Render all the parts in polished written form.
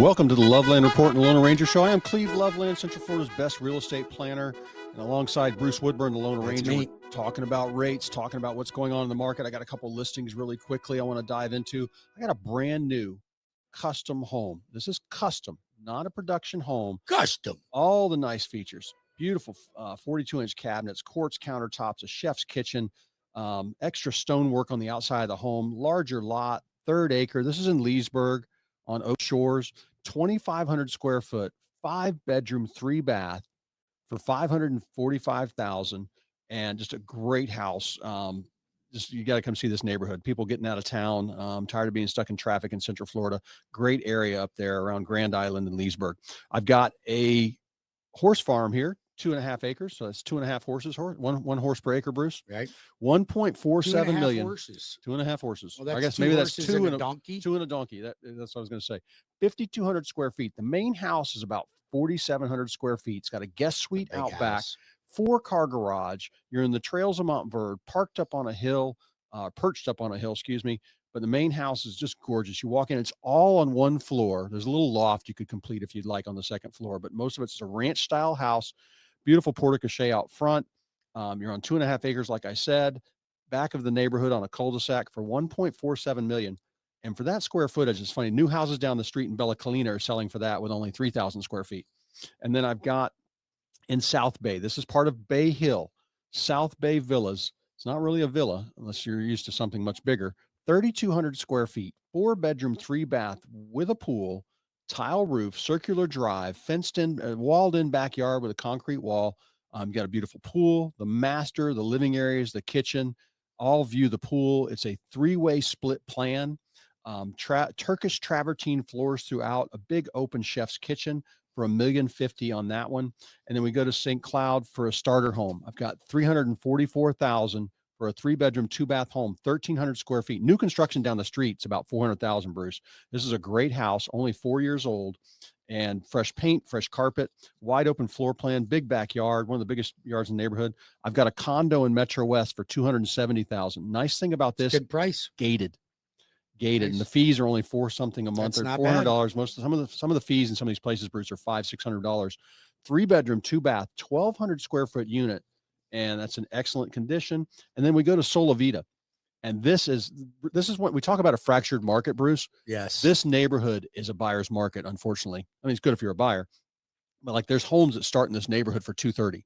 Welcome to the Loveland Report and the Loan Arranger Show. I am Cleve, Loveland, Central Florida's best real estate planner. And alongside Bruce Woodburn, the Loan Arranger, we're talking about rates, talking about what's going on in the market. I got a couple listings really quickly I want to dive into. I got a brand new custom home. This is custom, not a production home. Custom. All the nice features. Beautiful 42-inch cabinets, quartz countertops, a chef's kitchen, extra stonework on the outside of the home, larger lot, 3rd acre. This is in Leesburg on Oak Shores, 2,500 square foot, 5-bedroom, 3-bath for $545,000, and just a great house. Just you got to come see this neighborhood. People getting out of town, tired of being stuck in traffic in Central Florida. Great area up there around Grand Island and Leesburg. I've got a horse farm here, 2.5 acres. So that's 2.5 horses, one horse per acre, Bruce. Right. 1.47 million. Horses. 2.5 horses. Well, I guess maybe that's two and a donkey. Two and a donkey. That's what I was going to say. 5,200 square feet. The main house is about 4,700 square feet. It's got a guest suite out back, 4-car garage. You're in the trails of Montverde, perched up on a hill, excuse me. But the main house is just gorgeous. You walk in, it's all on one floor. There's a little loft you could complete if you'd like on the second floor, but most of it's a ranch style house. Beautiful porte-cochere out front. You're on 2.5 acres, like I said, back of the neighborhood on a cul-de-sac for $1.47 million. And for that square footage, it's funny. New houses down the street in Bella Colina are selling for that with only 3,000 square feet. And then I've got in South Bay, this is part of Bay Hill, South Bay Villas. It's not really a villa unless you're used to something much bigger. 3,200 square feet, 4-bedroom, 3-bath with a pool, tile roof, circular drive, fenced in, walled in backyard with a concrete wall. You got a beautiful pool, the master, the living areas, the kitchen, all view the pool. It's a 3-way split plan. Turkish travertine floors throughout, a big open chef's kitchen for $1,050,000 on that one. And then we go to St. Cloud for a starter home. I've got $344,000 for a 3-bedroom, 2-bath home, 1,300 square feet. New construction down the street. It's about $400,000, Bruce. This is a great house, only 4 years old, and fresh paint, fresh carpet, wide open floor plan, big backyard, one of the biggest yards in the neighborhood. I've got a condo in Metro West for $270,000. Nice thing about this, good price, gated, nice. And the fees are only $4-something a month. They're $400. Most of some of the fees in some of these places, Bruce, are $500-600. 3-bedroom, 2-bath, 1,200 square foot unit. And that's in excellent condition. And then we go to Solavita. And this is what we talk about, a fractured market, Bruce. Yes. This neighborhood is a buyer's market, unfortunately. I mean, it's good if you're a buyer, but like there's homes that start in this neighborhood for $230,000.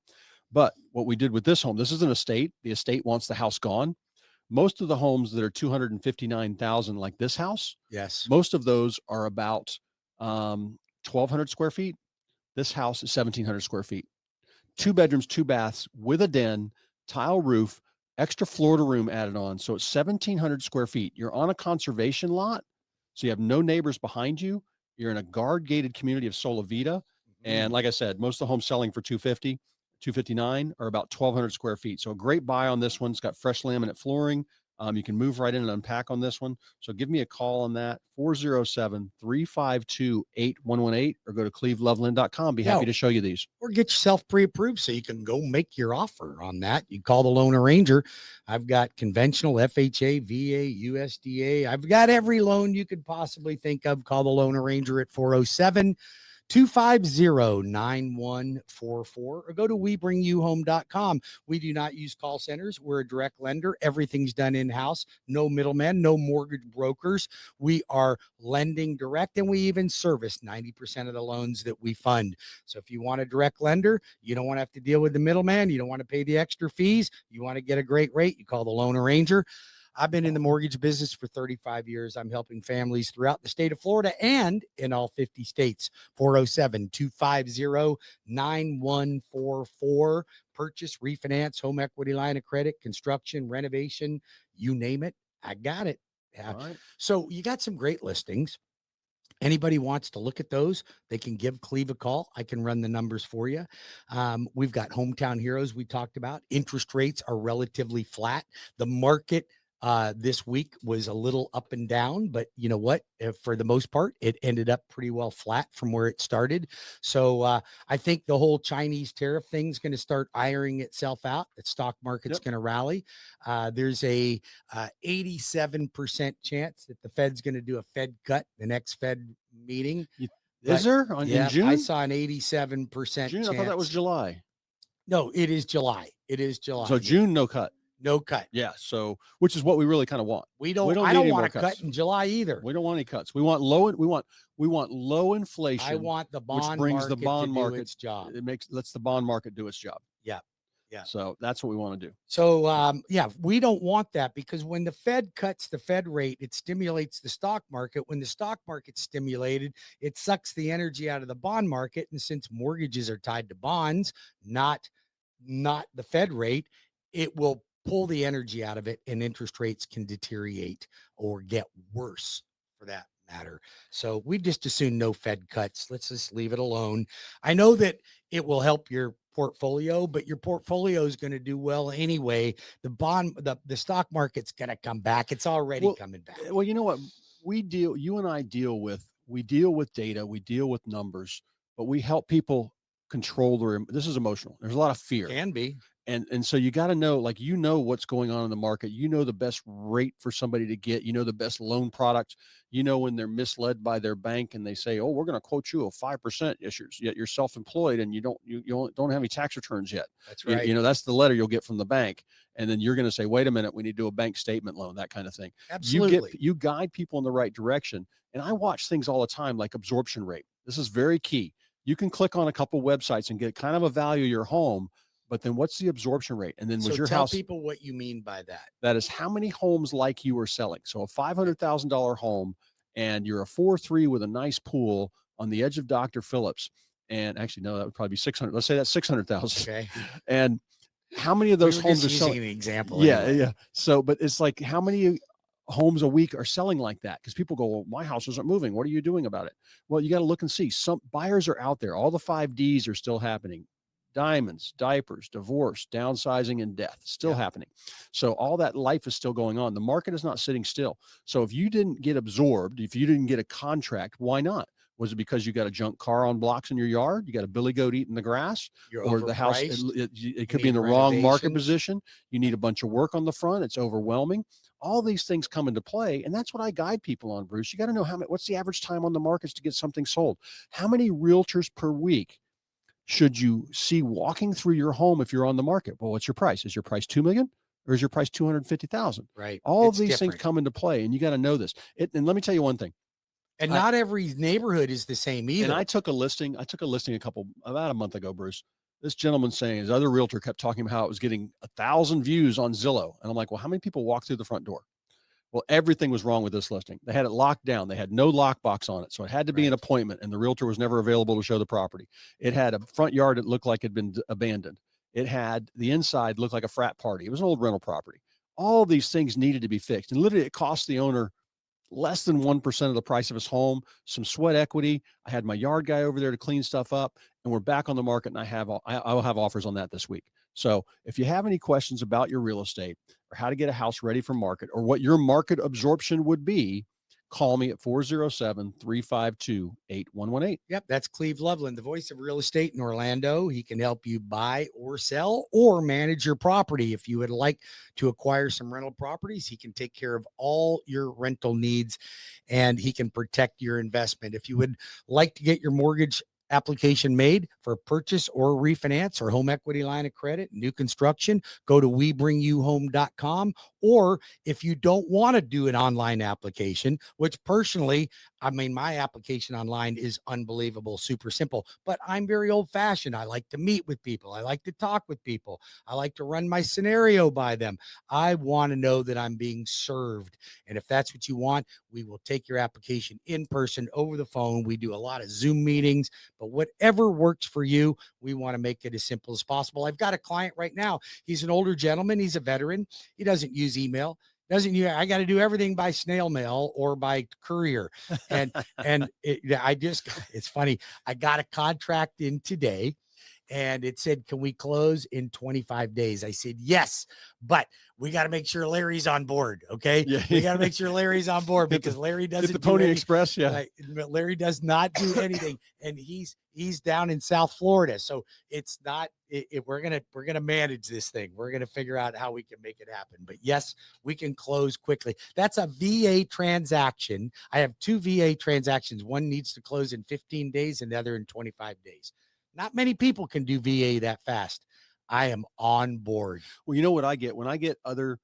But what we did with this home, this is an estate. The estate wants the house gone. Most of the homes that are $259,000, like this house, yes, most of those are about 1,200 square feet. This house is 1,700 square feet. 2 bedrooms, 2 baths with a den, tile roof, extra floor to room added on. So it's 1,700 square feet. You're on a conservation lot, so you have no neighbors behind you. You're in a guard gated community of Solavita. And like I said, most of the homes selling for $250,000, $259,000 are about 1,200 square feet. So a great buy on this one. It's got fresh laminate flooring. You can move right in and unpack on this one. So give me a call on that, 407-352-8118, or go to cleveloveland.com. Be happy to show you these. Or get yourself pre-approved so you can go make your offer on that. You call the Loan Arranger. I've got conventional, FHA, VA, USDA. I've got every loan you could possibly think of. Call the Loan Arranger at 407-250-9144, or go to WeBringYouHome.com. We do not use call centers. We're a direct lender. Everything's done in-house. No middlemen, no mortgage brokers. We are lending direct, and we even service 90% of the loans that we fund. So if you want a direct lender, you don't want to have to deal with the middleman. You don't want to pay the extra fees. You want to get a great rate, you call the Loan Arranger. I've been in the mortgage business for 35 years. I'm helping families throughout the state of Florida and in all 50 states. 407-250-9144. Purchase, refinance, home equity line of credit, construction, renovation, you name it. I got it. Yeah. All right. So you got some great listings. Anybody wants to look at those, they can give Cleve a call. I can run the numbers for you. We've got hometown heroes we talked about. Interest rates are relatively flat. The market this week was a little up and down, but you know what? For the most part, it ended up pretty well flat from where it started. So I think the whole Chinese tariff thing's going to start ironing itself out. The stock market's going to rally. There's a 87% chance that the Fed's going to do a Fed cut, the next Fed meeting. Is there in Yeah, June? I saw an 87% June? chance. I thought that was July. No, it is July. It is July. So June, no cut. No cut. Yeah. So, which is what we really kind of want. We don't need I don't any want more a cut cuts. in July either. We don't want any cuts. We want low inflation. I want the which bond brings the market bond to market. do its job. Lets the bond market do its job. Yeah. Yeah. So that's what we want to do. So, yeah, we don't want that, because when the Fed cuts the Fed rate, it stimulates the stock market. When the stock market's stimulated, it sucks the energy out of the bond market. And since mortgages are tied to bonds, not the Fed rate, it will pull the energy out of it, and interest rates can deteriorate or get worse for that matter. So we just assume no Fed cuts. Let's just leave it alone. I know that it will help your portfolio, but your portfolio is going to do well anyway. The stock market's going to come back. It's already coming back. Well, you know what? You and I deal with data, we deal with numbers, but we help people control this is emotional. There's a lot of fear. Can be. And so you got to know, like, what's going on in the market. The best rate for somebody to get, the best loan product, when they're misled by their bank and they say, oh, we're going to quote you a 5% issues, yet you're self-employed and you don't have any tax returns yet. That's right. That's the letter you'll get from the bank. And then you're going to say, wait a minute, we need to do a bank statement loan, that kind of thing. Absolutely. You guide people in the right direction. And I watch things all the time, like absorption rate. This is very key. You can click on a couple websites and get kind of a value of your home, but then what's the absorption rate? And then was your house? Tell people what you mean by that. That is how many homes like you are selling. So a $500,000 home, and you're a 4-3 with a nice pool on the edge of Dr. Phillips. And actually, no, that would probably be 600. Let's say that's 600,000. Okay. And how many of those homes are selling? An example. Yeah, anyway. yeah. So, but it's like, how many homes a week are selling like that? Because people go, well, my house isn't moving. What are you doing about it? Well, you got to look and see. Some buyers are out there. All the 5 Ds are still happening. Diamonds, diapers, divorce, downsizing, and death still happening. So all that life is still going on. The market is not sitting still. So if you didn't get absorbed, if you didn't get a contract, why not? Was it because you got a junk car on blocks in your yard? You got a billy goat eating the grass? Or the house, it could be in the wrong market position. You need a bunch of work on the front. It's overwhelming. All these things come into play. And that's what I guide people on, Bruce. You got to know what's the average time on the markets to get something sold? How many realtors per week should you see walking through your home if you're on the market? Well, what's your price? Is your price $2 million or is your price 250,000? Right. All of these things come into play, and you got to know this. And let me tell you one thing. And not every neighborhood is the same either. And I took a listing about a month ago, Bruce. This gentleman saying his other realtor kept talking about how it was getting 1,000 views on Zillow. And I'm like, well, how many people walk through the front door? Well, everything was wrong with this listing. They had it locked down. They had no lockbox on it. So it had to be an appointment, and the realtor was never available to show the property. It had a front yard that looked like it had been abandoned. It had the inside looked like a frat party. It was an old rental property. All these things needed to be fixed. And literally it cost the owner less than 1% of the price of his home, some sweat equity. I had my yard guy over there to clean stuff up, and we're back on the market, and I will have offers on that this week. So if you have any questions about your real estate or how to get a house ready for market or what your market absorption would be, call me at 407-352-8118. Yep, that's Cleve Loveland, the voice of real estate in Orlando. He can help you buy or sell or manage your property. If you would like to acquire some rental properties, he can take care of all your rental needs, and he can protect your investment. If you would like to get your mortgage application made for purchase or refinance or home equity line of credit, new construction, go to WeBringYouHome.com. Or if you don't want to do an online application, which personally, I mean, my application online is unbelievable, super simple, but I'm very old fashioned. I like to meet with people. I like to talk with people. I like to run my scenario by them. I want to know that I'm being served. And if that's what you want, we will take your application in person, over the phone. We do a lot of Zoom meetings, but whatever works for you, we want to make it as simple as possible. I've got a client right now. He's an older gentleman. He's a veteran. He doesn't use email. I got to do everything by snail mail or by courier. And it's funny. I got a contract in today, and it said, can we close in 25 days? I said, yes, but we got to make sure Larry's on board. Okay. Yeah. We got to make sure Larry's on board Get the- because Larry Get doesn't the do Pony any- Express. Yeah. like, Larry does not do anything. And he's down in South Florida. So it's not, we're going to manage this thing. We're going to figure out how we can make it happen. But yes, we can close quickly. That's a VA transaction. I have 2 VA transactions. One needs to close in 15 days and the other in 25 days. Not many people can do VA that fast. I am on board. Well, you know what I get when I get other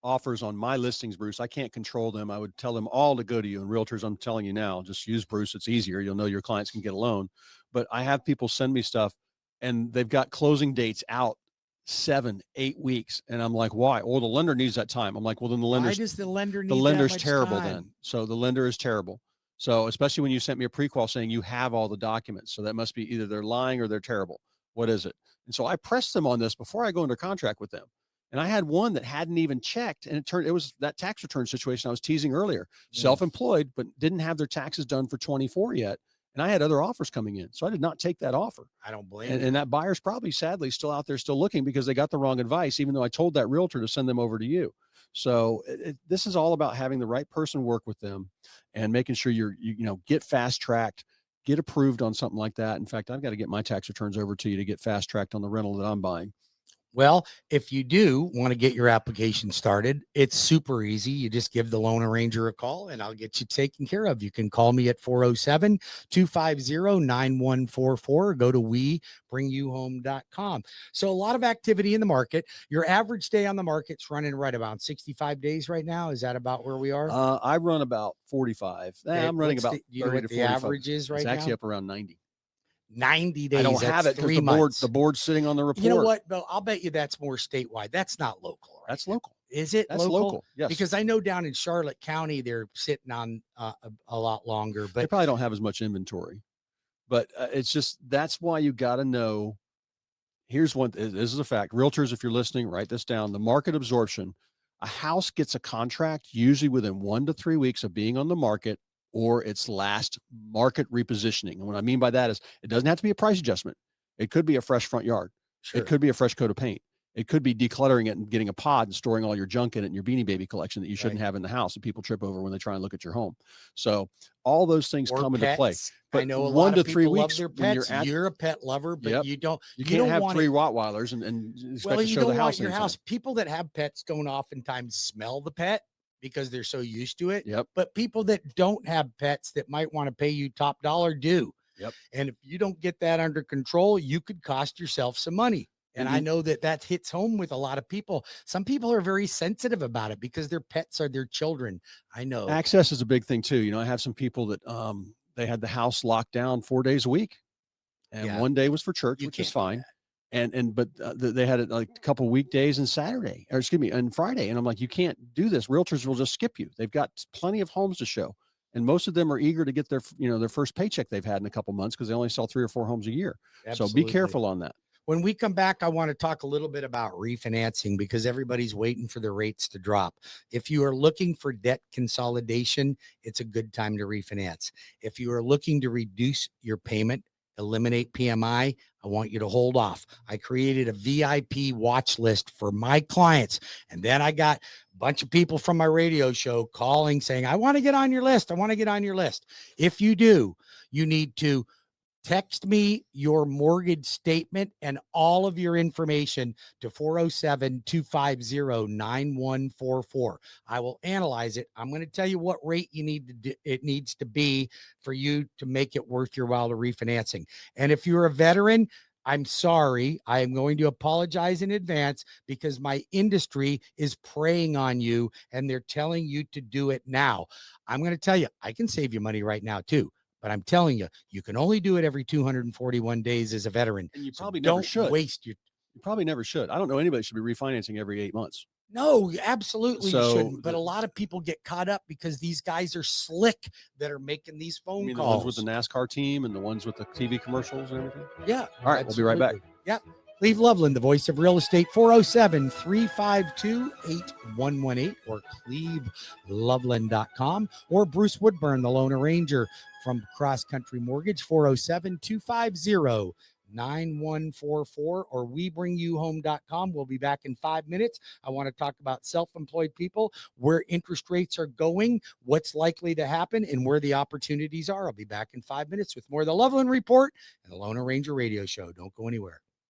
offers on my listings, Bruce, I can't control them. I would tell them all to go to you. And realtors, I'm telling you now, just use Bruce. It's easier. You'll know your clients can get a loan. But I have people send me stuff and they've got closing dates out 7, 8 weeks. And I'm like, why? Well, the lender needs that time. I'm like, well, then the Why lender's does the lender need the that lender's much terrible time? then. So the lender is terrible. So especially when you sent me a prequal saying you have all the documents. So that must be either they're lying or they're terrible. What is it? And so I pressed them on this before I go into contract with them. And I had one that hadn't even checked. And it was that tax return situation I was teasing earlier, self-employed, but didn't have their taxes done for 24 yet. And I had other offers coming in. So I did not take that offer. I don't blame you. And that buyer's probably sadly still out there still looking because they got the wrong advice, even though I told that realtor to send them over to you. So this is all about having the right person work with them and making sure you get fast tracked, get approved on something like that. In fact, I've got to get my tax returns over to you to get fast tracked on the rental that I'm buying. Well, if you do want to get your application started, it's super easy. You just give the loan arranger a call and I'll get you taken care of. You can call me at 407-250-9144 or go to WeBringYouHome.com. So a lot of activity in the market. Your average day on the market's running right about 65 days right now. Is that about where we are? I run about 45. I'm running about 30 you know what to the 45. average is right It's now? actually up around 90. 90 days. I don't have it because the board's sitting on the report. You know what, Bill? I'll bet you that's more statewide. That's not local. Right? That's local. Is it That's local? Yes. Because I know down in Charlotte County, they're sitting on a lot longer, They but probably don't have as much inventory. But it's just, that's why you got to know. Here's one. This is a fact. Realtors, if you're listening, write this down. The market absorption, a house gets a contract usually within 1 to 3 weeks of being on the market or its last market repositioning. And what I mean by that is it doesn't have to be a price adjustment. It could be a fresh front yard. sure. It could be a fresh coat of paint. It could be decluttering it and getting a pod and storing all your junk in it and your Beanie Baby collection that you shouldn't have in the house that people trip over when they try and look at your home. So all those things Or come pets. into play. But I know a 1 lot to of 3 people love weeks their when pets. You're a pet lover, but Yep. you don't. You can't have want 3 Rottweilers and expect to you show don't the want house your anytime. house. People that have pets don't oftentimes smell the pet because they're so used to it. Yep. But people that don't have pets that might want to pay you top dollar do. Yep. And if you don't get that under control, you could cost yourself some money. And I know that hits home with a lot of people. Some people are very sensitive about it because their pets are their children. I know. Access is a big thing too. You know, I have some people that they had the house locked down 4 days a week, and one day was for church, which is fine. But they had it like a couple weekdays and Saturday, or excuse me, and Friday. And I'm like, you can't do this. Realtors will just skip you. They've got plenty of homes to show, and most of them are eager to get their first paycheck they've had in a couple months because they only sell 3 or 4 homes a year. Absolutely. So be careful on that. When we come back, I want to talk a little bit about refinancing because everybody's waiting for the rates to drop. If you are looking for debt consolidation, it's a good time to refinance. If you are looking to reduce your payment, eliminate PMI, I want you to hold off. I created a VIP watch list for my clients. And then I got a bunch of people from my radio show calling saying, I want to get on your list. I want to get on your list. If you do, you need to text me your mortgage statement and all of your information to 407-250-9144. I will analyze it. I'm going to tell you what rate it needs to be for you to make it worth your while to refinancing. And if you're a veteran, I'm sorry. I am going to apologize in advance because my industry is preying on you and they're telling you to do it now. I'm going to tell you, I can save you money right now too. But I'm telling you, you can only do it every 241 days as a veteran. And you probably never should. You probably never should. I don't know anybody should be refinancing every 8 months. No, absolutely you shouldn't. But a lot of people get caught up because these guys are slick that are making these phone calls. The ones with the NASCAR team and the ones with the TV commercials and everything? Yeah. All right, we'll be right back. Yep. Cleve Loveland, the voice of real estate, 407-352-8118 or cleveloveland.com, or Bruce Woodburn, the loan arranger from Cross Country Mortgage, 407-250-9144. 9144 or webringyouhome.com. We'll be back in 5 minutes. I want to talk about self-employed people, where interest rates are going, what's likely to happen, and where the opportunities are. I'll be back in 5 minutes with more of the Loveland Report and the Lone Ranger Radio Show. Don't go anywhere.